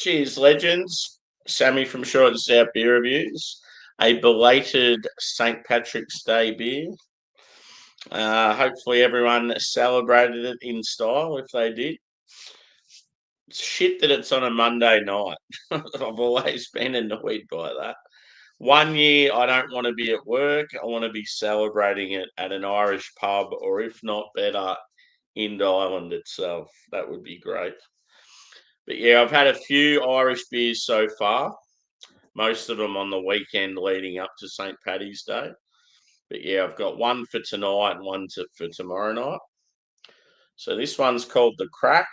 Cheers, legends. Sammy from Short and Stout Beer Reviews. A belated St. Patrick's Day beer. Hopefully everyone celebrated it in style if they did. It's shit that it's on a Monday night. I've always been annoyed by that. One year I don't want to be at work. I want to be celebrating it at an Irish pub, or if not better, in Ireland itself. That would be great. But yeah, I've had a few Irish beers so far, most of them on the weekend leading up to St. Paddy's Day. But yeah, I've got one for tonight and one for tomorrow night. So this one's called the CRAIC.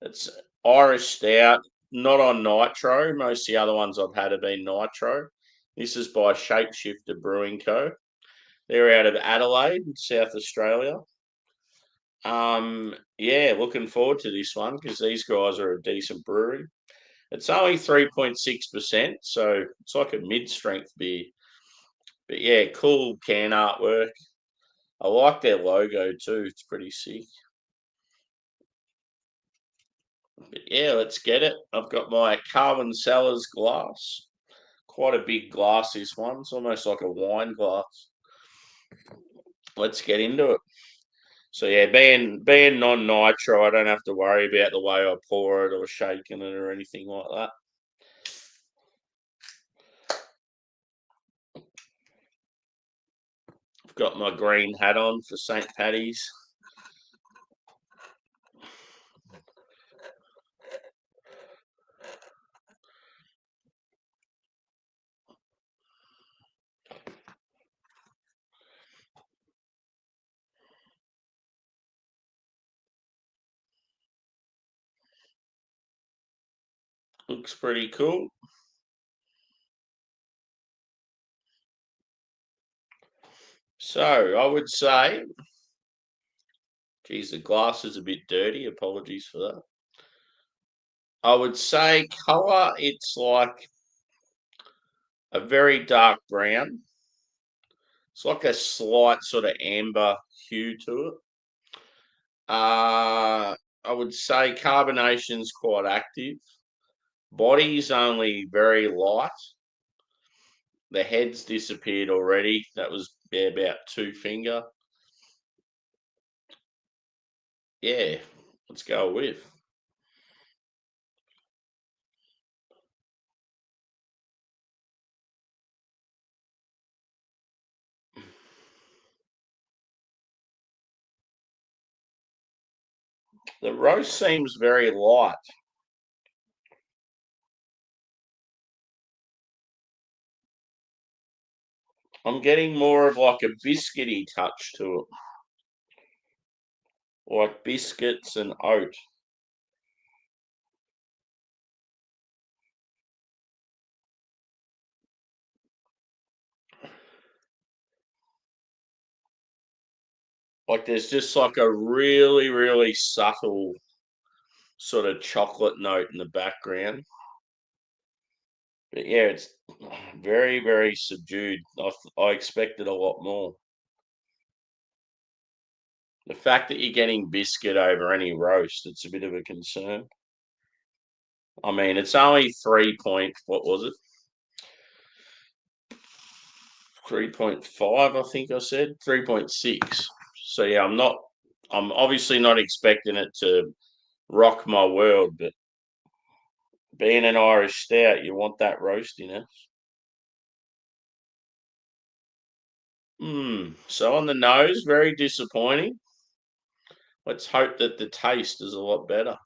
It's Irish Stout, not on nitro. Most of the other ones I've had have been nitro. This is by Shapeshifter Brewing Co. They're out of Adelaide, South Australia. Yeah, looking forward to this one because these guys are a decent brewery. It's only 3.6%, so it's like a mid-strength beer. But yeah, cool can artwork. I like their logo too. It's pretty sick. But yeah, let's get it. I've got my Carbon Cellars glass. Quite a big glass, this one. It's almost like a wine glass. Let's get into it. So yeah, being non-nitro, I don't have to worry about the way I pour it or shaking it or anything like that. I've got my green hat on for St. Paddy's. Looks pretty cool. So I would say, geez, the glass is a bit dirty. Apologies for that. I would say colour, it's like a very dark brown. It's like a slight sort of amber hue to it. I would say carbonation's quite active. Body's only very light. The head's disappeared already. That was about 2 finger. Yeah, let's go with. The roast seems very light. I'm getting more of like a biscuity touch to it. Like biscuits and oat. Like there's just like a really, really subtle sort of chocolate note in the background. But yeah, it's very, very subdued. I expected a lot more. The fact that you're getting biscuit over any roast, it's a bit of a concern. I mean, it's only 3 point, what was it? 3.5, I think I said. 3.6. So yeah, I'm obviously not expecting it to rock my world, but being an Irish stout, you want that roastiness. So on the nose, very disappointing. Let's hope that the taste is a lot better.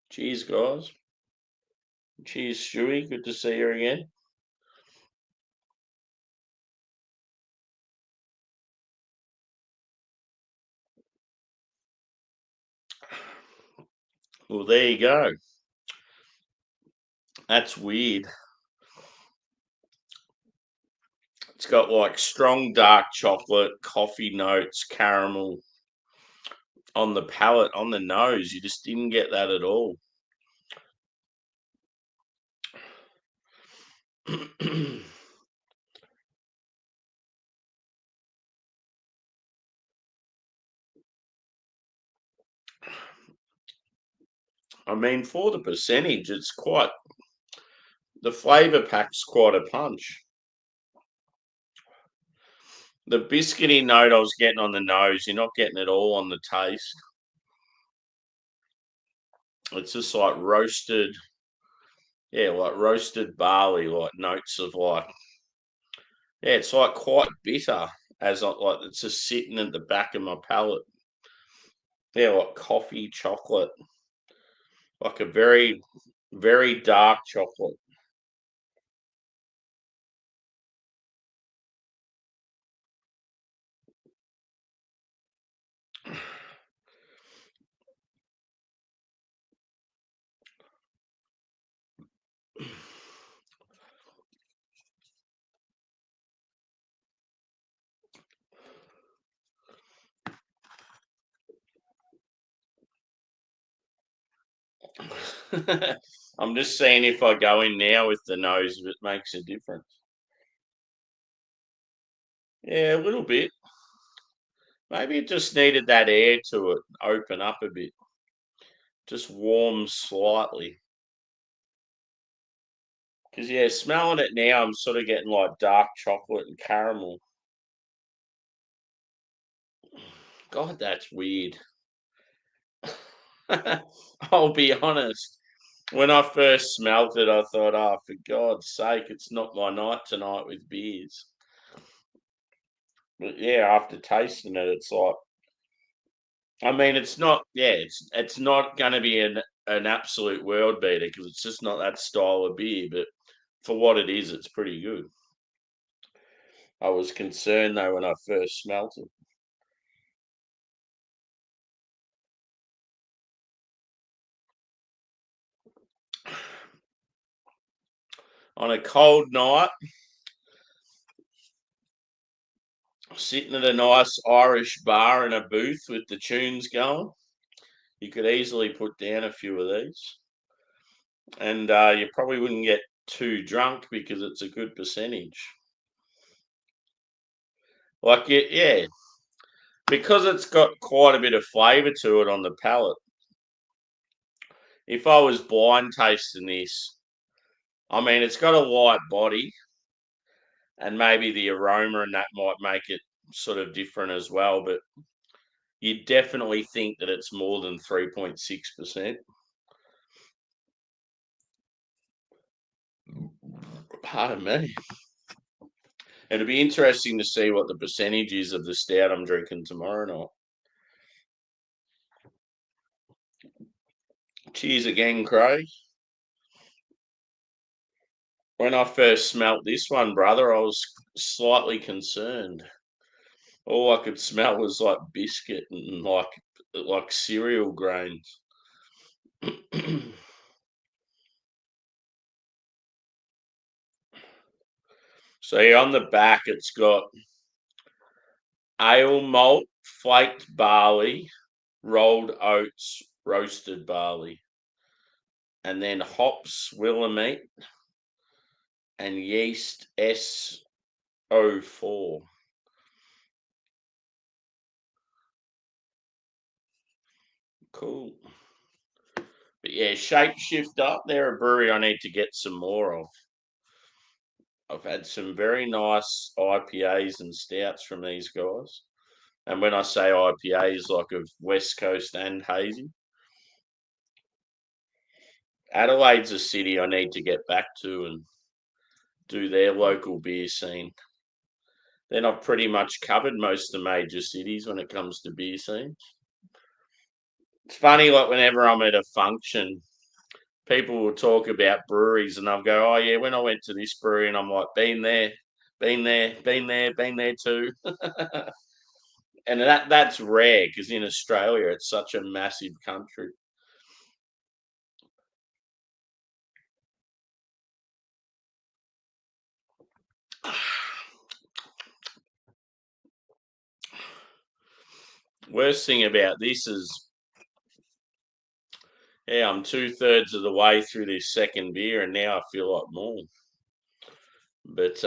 Cheers, guys. Cheers, Stewie. Good to see you again. Well, there you go. That's weird. It's got like strong dark chocolate, coffee notes, caramel on the palate, on the nose. You just didn't get that at all. I mean, for the percentage, it's quite, the flavour pack's quite a punch. The biscuity note I was getting on the nose, you're not getting it all on the taste. It's just like roasted, like roasted barley, like notes of like, it's like quite bitter, as like it's just sitting at the back of my palate. Yeah, like coffee, chocolate, like a very, very dark chocolate. I'm just seeing if I go in now with the nose, if it makes a difference. Yeah, a little bit. Maybe it just needed that air to it, open up a bit. Just warm slightly. Because, yeah, smelling it now, I'm sort of getting like dark chocolate and caramel. God, that's weird. I'll be honest. When I first smelt it, I thought, oh, for God's sake, it's not my night tonight with beers. But yeah, after tasting it, it's like, I mean, it's not, it's not going to be an absolute world beater because it's just not that style of beer. But for what it is, it's pretty good. I was concerned though when I first smelt it. On a cold night, sitting at a nice Irish bar in a booth with the tunes going, you could easily put down a few of these, and you probably wouldn't get too drunk because it's a good percentage. Like, yeah, because it's got quite a bit of flavour to it on the palate. If I was blind tasting this, I mean, it's got a light body, and maybe the aroma and that might make it sort of different as well. But you definitely think that it's more than 3.6%. Pardon me. It'll be interesting to see what the percentage is of the stout I'm drinking tomorrow night. Cheers again, Craig. When I first smelt this one, brother, I was slightly concerned. All I could smell was like biscuit and like cereal grains. So yeah, on the back, it's got ale malt, flaked barley, rolled oats, roasted barley, and then hops, Willamette, and yeast S04. Cool. But yeah, Shapeshifter, they're a brewery I need to get some more of. I've had some very nice IPAs and stouts from these guys. And when I say IPAs, like of West Coast and hazy. Adelaide's a city I need to get back to and do their local beer scene. Then I've pretty much covered most of the major cities when it comes to beer scenes. It's funny, like whenever I'm at a function, people will talk about breweries and I'll go, oh yeah, when I went to this brewery, and I'm like, been there, been there, been there, been there too. And that's rare because in Australia it's such a massive country. Worst thing about this is, yeah, I'm 2/3 of the way through this second beer and now I feel like more. But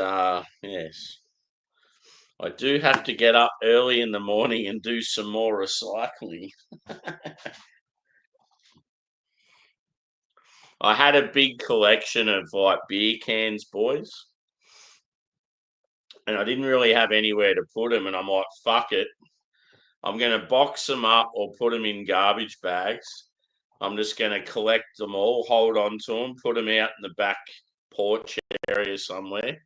yes, I do have to get up early in the morning and do some more recycling. I had a big collection of like beer cans, boys, and I didn't really have anywhere to put them. And I'm like, fuck it, I'm going to box them up or put them in garbage bags. I'm just going to collect them all, hold on to them, put them out in the back porch area somewhere.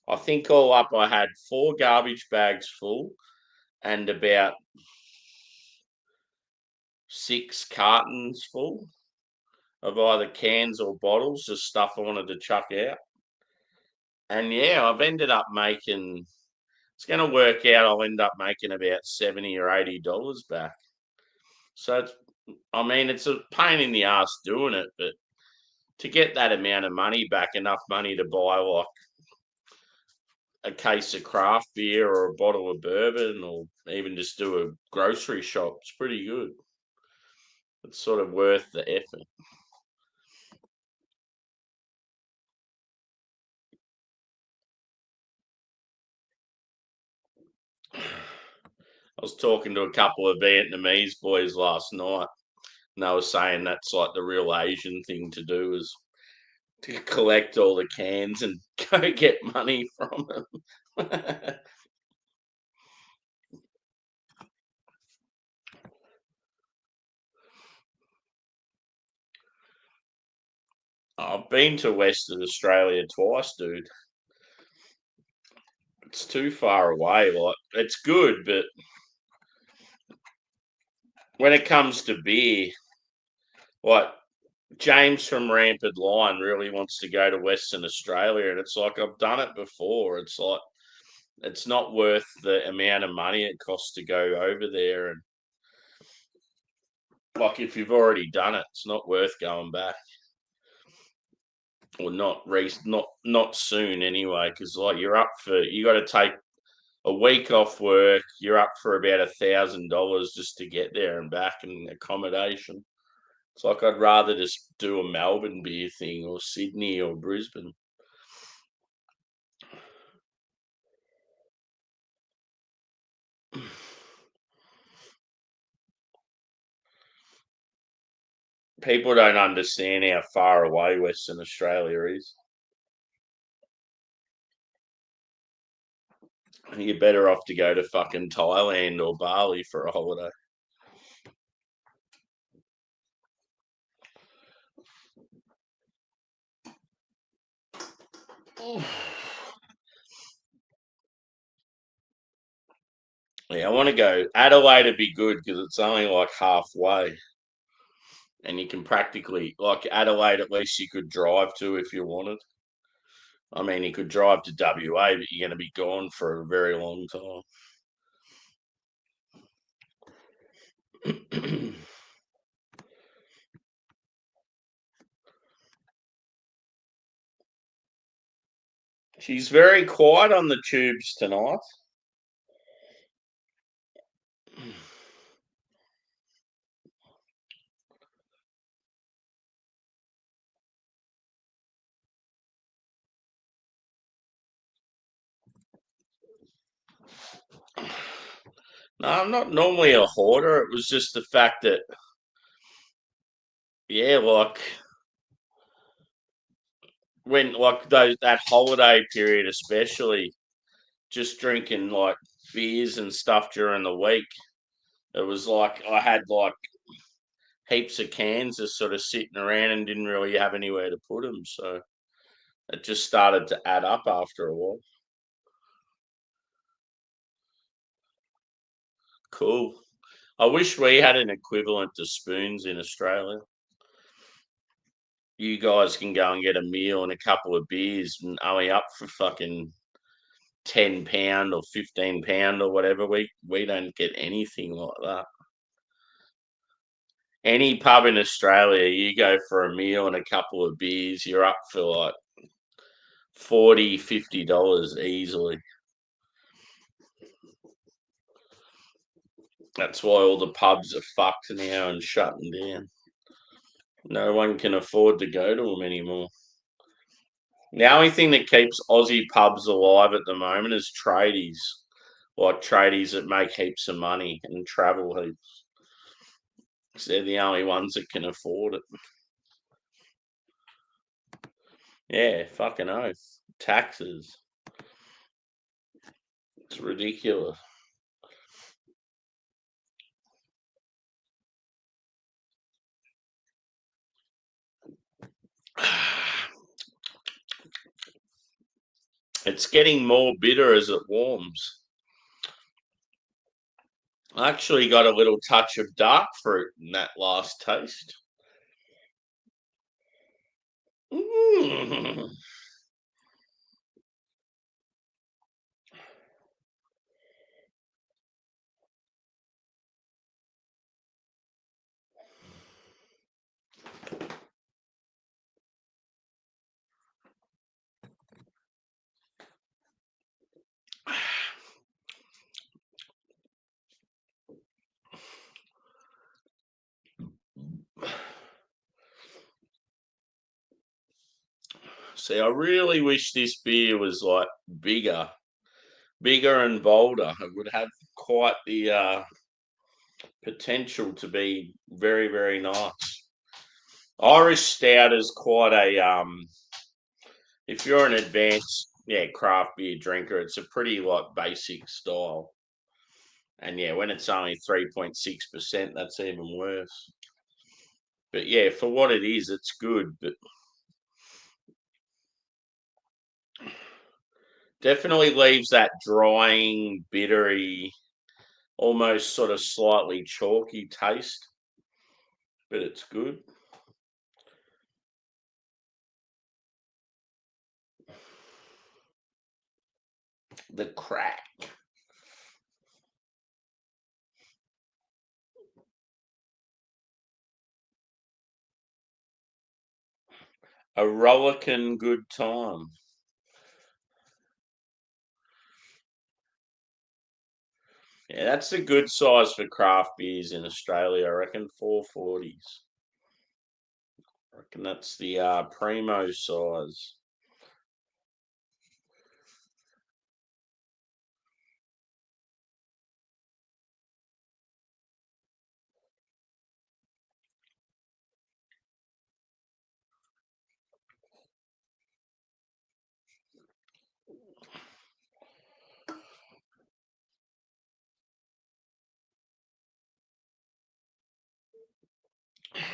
I think all up, I had 4 garbage bags full and about 6 cartons full of either cans or bottles, just stuff I wanted to chuck out. And yeah, I've ended up making, it's going to work out, I'll end up making about $70 or $80 back. So it's, I mean, it's a pain in the ass doing it, but to get that amount of money back, enough money to buy like a case of craft beer or a bottle of bourbon or even just do a grocery shop, it's pretty good. It's sort of worth the effort. I was talking to a couple of Vietnamese boys last night, and they were saying that's like the real Asian thing to do is to collect all the cans and go get money from them. I've been to Western Australia twice, dude. It's too far away. Like it's good, but when it comes to beer, like James from Rampant Lion really wants to go to Western Australia, and it's like I've done it before. It's like it's not worth the amount of money it costs to go over there, and like if you've already done it, it's not worth going back, or not soon anyway, because like you're up for you got to take a week off work. You're up for about $1,000 just to get there and back and accommodation. It's like I'd rather just do a Melbourne beer thing or Sydney or Brisbane. People don't understand how far away Western Australia is. You're better off to go to fucking Thailand or Bali for a holiday. Yeah, I want to go. Adelaide would be good because it's only like halfway, and you can practically like Adelaide. At least you could drive to if you wanted. I mean, you could drive to WA, but you're going to be gone for a very long time. She's very quiet on the tubes tonight. No, I'm not normally a hoarder. It was just the fact that, yeah, like when like those that holiday period, especially just drinking like beers and stuff during the week. It was like I had like heaps of cans just sort of sitting around and didn't really have anywhere to put them. So it just started to add up after a while. Cool. I wish we had an equivalent to spoons in Australia. You guys can go and get a meal and a couple of beers and only up for fucking £10 or £15 or whatever. We don't get anything like that. Any pub in Australia, you go for a meal and a couple of beers, you're up for like $40, $50 easily. That's why all the pubs are fucked now and shutting down. No one can afford to go to them anymore. The only thing that keeps Aussie pubs alive at the moment is tradies, like tradies that make heaps of money and travel heaps. 'Cause they're the only ones that can afford it. Yeah, fucking oath. Taxes. It's ridiculous. It's getting more bitter as it warms. I actually got a little touch of dark fruit in that last taste. Mm. See, I really wish this beer was like bigger and bolder. It would have quite the potential to be very, very nice. Irish Stout is quite a if you're an advanced craft beer drinker, it's a pretty like basic style. And yeah, when it's only 3.6%, that's even worse. But yeah, for what it is, it's good. But definitely leaves that drying, bittery, almost sort of slightly chalky taste. But it's good. The CRAIC. A rollicking good time. Yeah, that's a good size for craft beers in Australia. I reckon 440s. I reckon that's the primo size.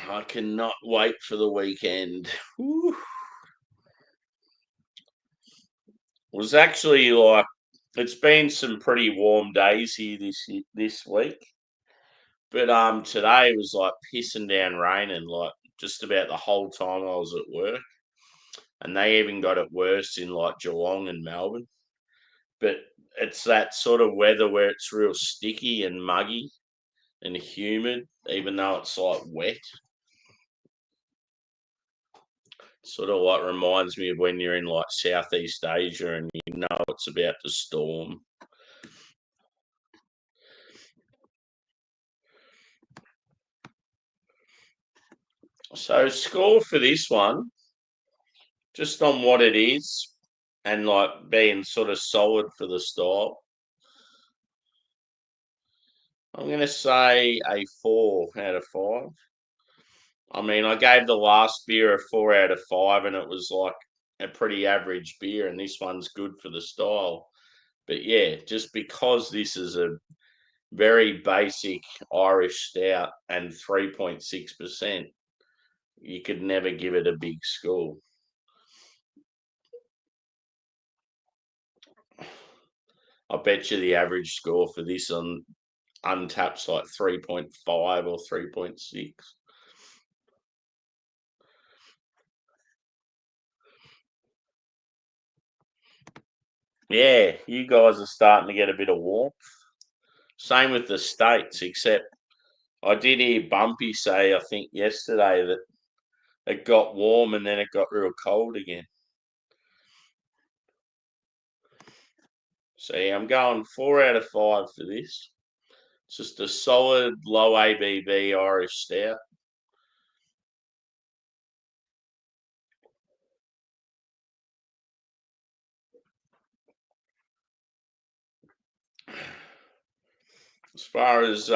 I cannot wait for the weekend. Whew. It was actually like it's been some pretty warm days here this week, but today was like pissing down rain and like just about the whole time I was at work, and they even got it worse in like Geelong and Melbourne. But it's that sort of weather where it's real sticky and muggy and humid, even though it's like wet. Sort of like reminds me of when you're in like Southeast Asia and you know it's about to storm. So score for this one, just on what it is, and like being sort of solid for the style. I'm gonna say a 4 out of 5. I mean, I gave the last beer a 4 out of 5, and it was like a pretty average beer, and this one's good for the style. But yeah, just because this is a very basic Irish stout and 3.6%, you could never give it a big score. I bet you the average score for this on Untapped's like 3.5 or 3.6. Yeah, you guys are starting to get a bit of warmth. Same with the States, except I did hear Bumpy say, I think yesterday, that it got warm and then it got real cold again. So yeah, I'm going 4 out of 5 for this. It's just a solid low ABV Irish stout. As far as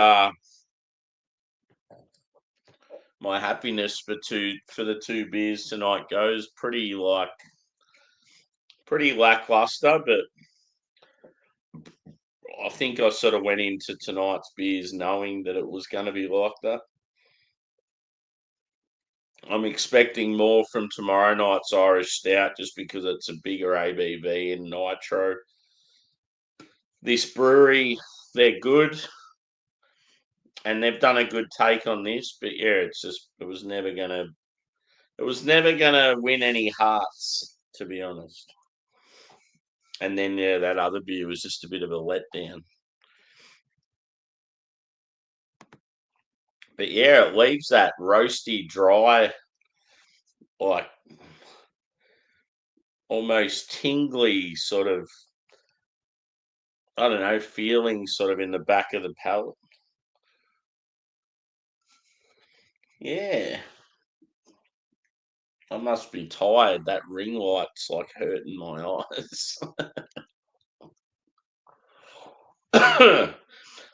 my happiness for the two beers tonight goes pretty lackluster, but I think I sort of went into tonight's beers knowing that it was going to be like that. I'm expecting more from tomorrow night's Irish Stout just because it's a bigger ABV and nitro. This brewery, they're good, and they've done a good take on this. But yeah, it was never gonna win any hearts, to be honest. And then yeah, that other beer was just a bit of a letdown. But yeah, it leaves that roasty, dry, like almost tingly sort of, I don't know, feeling sort of in the back of the palate. Yeah. I must be tired. That ring light's like hurting my eyes.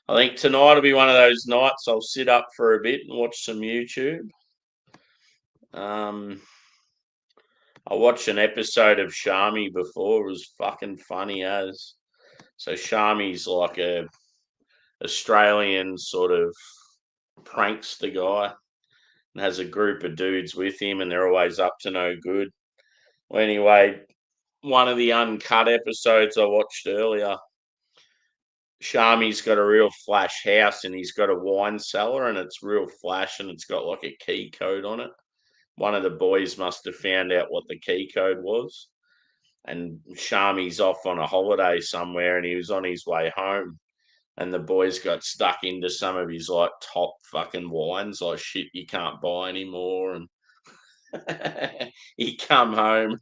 I think tonight will be one of those nights I'll sit up for a bit and watch some YouTube. I watched an episode of Shami before. It was fucking funny as. So Shami's like a Australian sort of prankster guy and has a group of dudes with him, and they're always up to no good. Well, anyway, one of the uncut episodes I watched earlier, Shami's got a real flash house and he's got a wine cellar and it's real flash and it's got like a key code on it. One of the boys must have found out what the key code was. And Shami's off on a holiday somewhere and he was on his way home. And the boys got stuck into some of his like top fucking wines, like shit you can't buy anymore. And he come home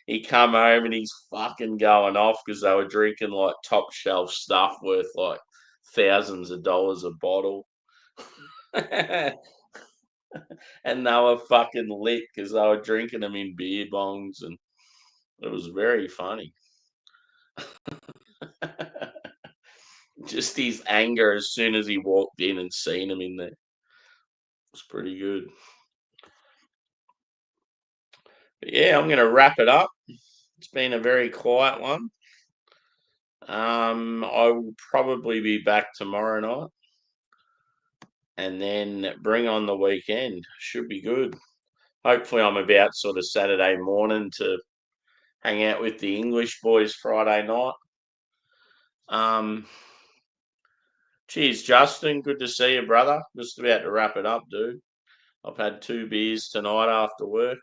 and he's fucking going off because they were drinking like top shelf stuff worth like thousands of dollars a bottle. And they were fucking lit because they were drinking them in beer bongs, and it was very funny. Just his anger as soon as he walked in and seen him in there. It was pretty good. But yeah, I'm going to wrap it up. It's been a very quiet one. I will probably be back tomorrow night. And then bring on the weekend. Should be good. Hopefully, I'm about sort of Saturday morning to hang out with the English boys Friday night. Cheers, Justin. Good to see you, brother. Just about to wrap it up, dude. I've had 2 beers tonight after work.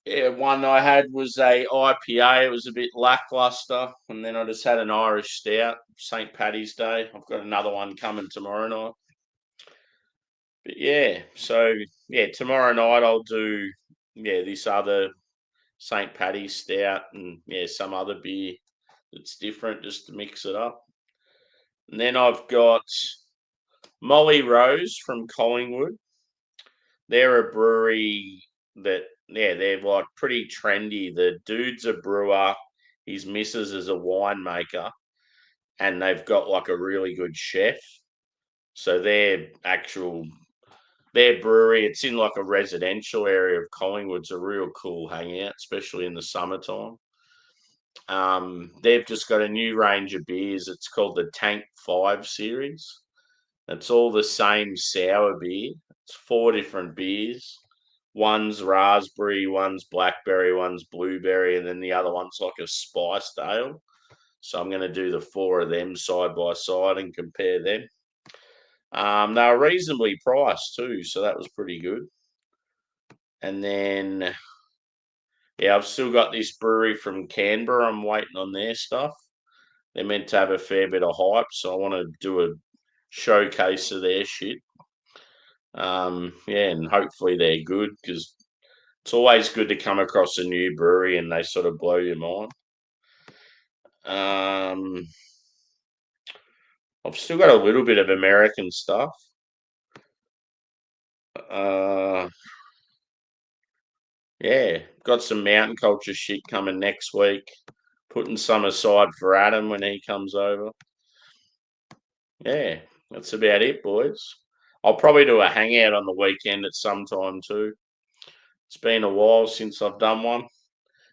Yeah, one I had was a IPA. It was a bit lackluster, and then I just had an Irish Stout, St. Paddy's Day. I've got another one coming tomorrow night. But yeah, so yeah, tomorrow night I'll do this other St. Paddy's Stout and some other beer that's different just to mix it up. And then I've got Molly Rose from Collingwood. They're a brewery that they're like pretty trendy. The dude's a brewer, his missus is a winemaker, and they've got like a really good chef. So their brewery, it's in like a residential area of Collingwood's a real cool hangout, especially in the summertime. They've just got a new range of beers. It's called the Tank 5 series. It's all the same sour beer. It's 4 different beers. One's raspberry, one's blackberry, one's blueberry, and then the other one's like a spiced ale. So I'm going to do the 4 of them side by side and compare them. They were reasonably priced too, so that was pretty good. And then, I've still got this brewery from Canberra. I'm waiting on their stuff. They're meant to have a fair bit of hype, so I want to do a showcase of their shit. And hopefully they're good because it's always good to come across a new brewery and they sort of blow your mind. I've still got a little bit of American stuff. Got some mountain culture shit coming next week. Putting some aside for Adam when he comes over. Yeah, that's about it, boys. I'll probably do a hangout on the weekend at some time too. It's been a while since I've done one.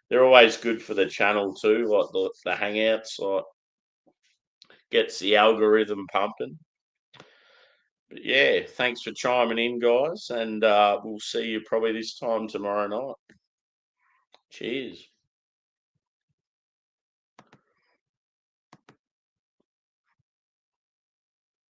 They're always good for the channel too, like the hangouts, like gets the algorithm pumping. But yeah, thanks for chiming in, guys, and we'll see you probably this time tomorrow night. Cheers.